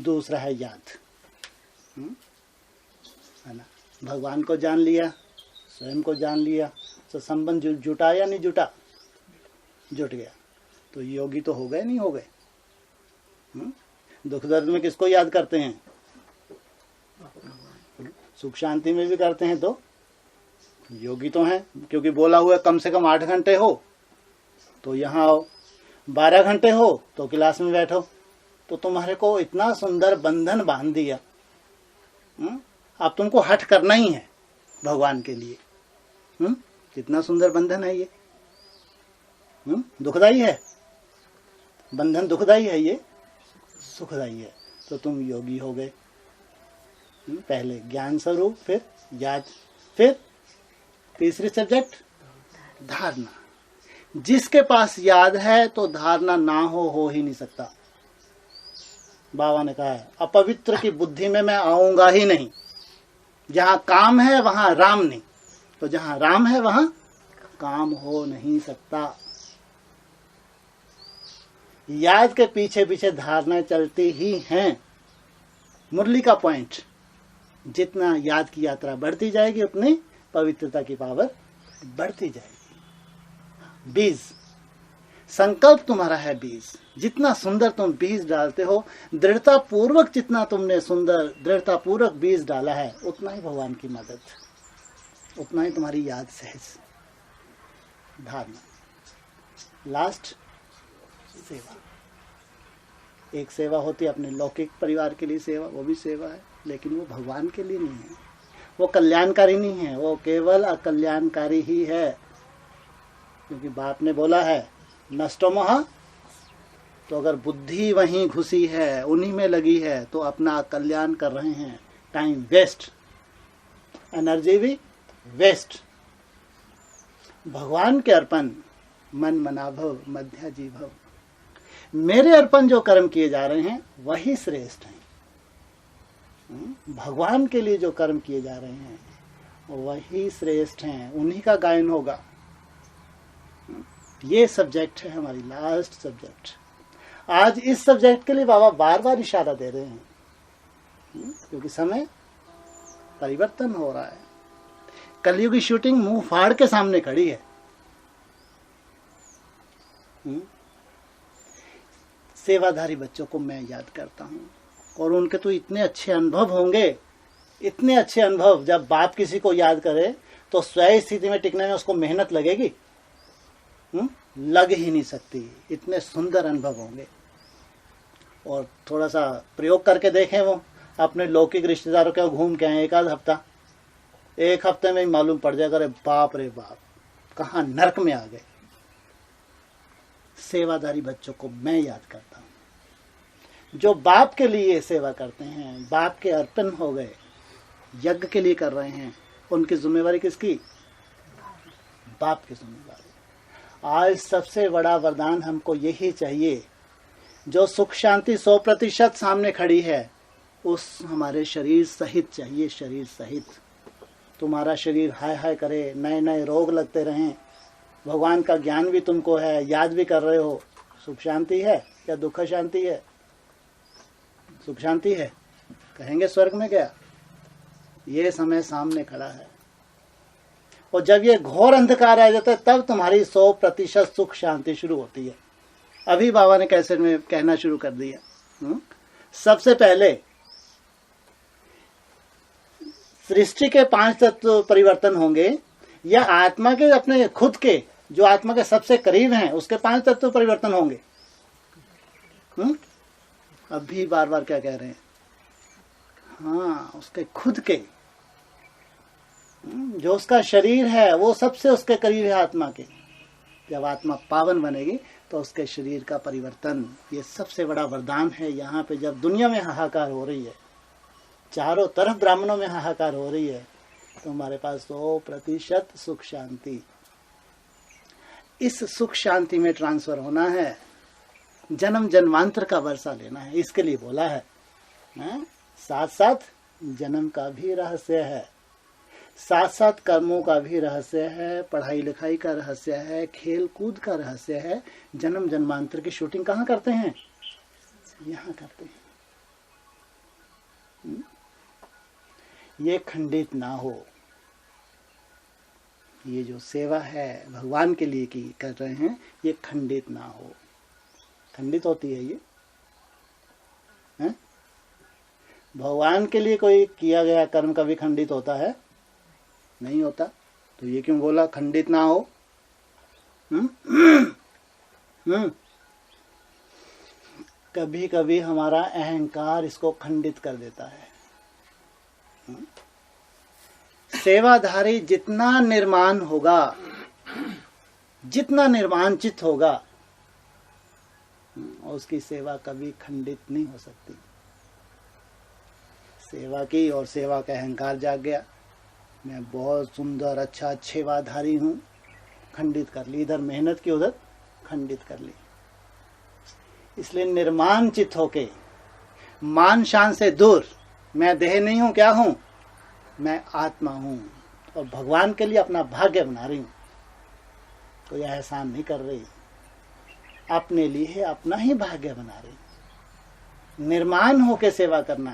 दूसरा है याद। है ना, भगवान को जान लिया, स्वयं को जान लिया, तो संबंध जुटा या नहीं जुटा? जुट गया। तो योगी तो हो गए, नहीं हो गए? दुख दर्द में किसको याद करते हैं? सुख शांति में भी करते हैं तो योगी तो हैं, क्योंकि बोला हुआ कम से कम 8 घंटे हो तो यहाँ आओ, 12 घंटे हो तो क्लास में बैठो। तो तुम्हारे को इतना सुंदर बंधन बांध दिया, अब तुमको हट करना ही है भगवान के लिए। कितना सुंदर बंधन है ये। दुखदाई है बंधन, दुखदाई है ये, सुखदाई है। तो तुम योगी हो गए। पहले ज्ञान स्वरूप, फिर याद, फिर तीसरी सब्जेक्ट धारणा। जिसके पास याद है तो धारणा ना हो ही नहीं सकता। बाबा ने कहा है अपवित्र की बुद्धि में मैं आऊंगा ही नहीं। जहां काम है वहां राम नहीं, तो जहां राम है वहां काम हो नहीं सकता। याद के पीछे पीछे धारणाएं चलती ही हैं। मुरली का पॉइंट, जितना याद की यात्रा बढ़ती जाएगी उतनी पवित्रता की पावर बढ़ती जाएगी। बीज, संकल्प तुम्हारा है बीज। जितना सुंदर तुम बीज डालते हो, दृढ़ता पूर्वक जितना तुमने सुंदर दृढ़ता पूर्वक बीज डाला है, उतना ही भगवान की मदद, उतना ही तुम्हारी याद सहज। धारणा। लास्ट सेवा। एक सेवा होती है अपने लौकिक परिवार के लिए सेवा, वो भी सेवा है, लेकिन वो भगवान के लिए नहीं है, वो कल्याणकारी नहीं है, वो केवल अकल्याणकारी ही है। क्योंकि बाप ने बोला है नष्टो मोह, तो अगर बुद्धि वहीं घुसी है, उन्हीं में लगी है, तो अपना कल्याण कर रहे हैं। टाइम वेस्ट, एनर्जी भी वेस्ट। भगवान के अर्पण मन मनाभव मध्याजी भव। मेरे अर्पण जो कर्म किए जा रहे हैं वही श्रेष्ठ हैं। भगवान के लिए जो कर्म किए जा रहे हैं वही श्रेष्ठ हैं, उन्हीं का गायन होगा। ये सब्जेक्ट है हमारी लास्ट सब्जेक्ट। आज इस सब्जेक्ट के लिए बाबा बार बार इशारा दे रहे हैं, क्योंकि समय परिवर्तन हो रहा है। कलयुग की शूटिंग मुंह फाड़ के सामने खड़ी है। सेवाधारी बच्चों को मैं याद करता हूँ, और उनके तो इतने अच्छे अनुभव होंगे, इतने अच्छे अनुभव। जब बाप किसी को याद करे तो स्वयं स्थिति में टिकने में उसको मेहनत लगेगी? लग ही नहीं सकती। इतने सुंदर अनुभव होंगे। और थोड़ा सा प्रयोग करके देखें, वो अपने लौकिक रिश्तेदारों के घूम के आए, एक हफ्ते में ही मालूम पड़ जाएगा, अरे बाप रे बाप, कहाँ नरक में आ गए। सेवादारी बच्चों को मैं याद करता हूँ, जो बाप के लिए सेवा करते हैं, बाप के अर्पण हो गए, यज्ञ के लिए कर रहे हैं। उनकी जिम्मेवारी किसकी? बाप की जिम्मेवारी। आज सबसे बड़ा वरदान हमको यही चाहिए, जो सुख शांति 100% सामने खड़ी है, उस हमारे शरीर सहित चाहिए। शरीर सहित तुम्हारा शरीर हाय हाय करे, नए नए रोग लगते रहें, भगवान का ज्ञान भी तुमको है, याद भी कर रहे हो। सुख शांति है या दुख शांति है? सुख शांति है, कहेंगे स्वर्ग में गया। ये समय सामने खड़ा है, और जब ये घोर अंधकार आ जाता है तब तुम्हारी 100% सुख शांति शुरू होती है। अभी बाबा ने कैसेट में कहना शुरू कर दिया। सबसे पहले सृष्टि के 5 तत्व परिवर्तन होंगे, या आत्मा के अपने खुद के, जो आत्मा के सबसे करीब हैं, उसके 5 तत्व परिवर्तन होंगे। अभी बार बार क्या कह रहे हैं? हाँ, उसके खुद के, जो उसका शरीर है वो सबसे उसके करीब है आत्मा के। जब आत्मा पावन बनेगी तो उसके शरीर का परिवर्तन, ये सबसे बड़ा वरदान है। यहाँ पे जब दुनिया में हाहाकार हो रही है, चारों तरफ ब्राह्मणों में हाहाकार हो रही है, तो हमारे पास 100% सुख शांति। इस सुख शांति में ट्रांसफर होना है, जन्म जन्मांतर का वर्षा लेना है। इसके लिए बोला है, साथ साथ जन्म का भी रहस्य है, साथ साथ कर्मों का भी रहस्य है, पढ़ाई लिखाई का रहस्य है, खेल कूद का रहस्य है। जन्म जन्मांतर की शूटिंग कहाँ करते हैं? यहाँ करते हैं। ये खंडित ना हो। ये जो सेवा है भगवान के लिए की कर रहे हैं, ये खंडित ना हो। खंडित होती है ये है? भगवान के लिए कोई किया गया कर्म कभी खंडित होता है? नहीं होता। तो ये क्यों बोला खंडित ना हो? कभी कभी हमारा अहंकार इसको खंडित कर देता है। सेवाधारी जितना निर्माण होगा, जितना निर्माणचित होगा, उसकी सेवा कभी खंडित नहीं हो सकती। सेवा की और सेवा का अहंकार जाग गया, मैं बहुत सुंदर अच्छा सेवाधारी हूं, खंडित कर ली। इधर मेहनत की, उधर खंडित कर ली। इसलिए निर्माणचित होके, मान शान से दूर, मैं देह नहीं हूं, क्या हूं? मैं आत्मा हूं और भगवान के लिए अपना भाग्य बना रही हूं। कोई एहसान नहीं कर रही, अपने लिए अपना ही भाग्य बना रही। निर्माण होके सेवा करना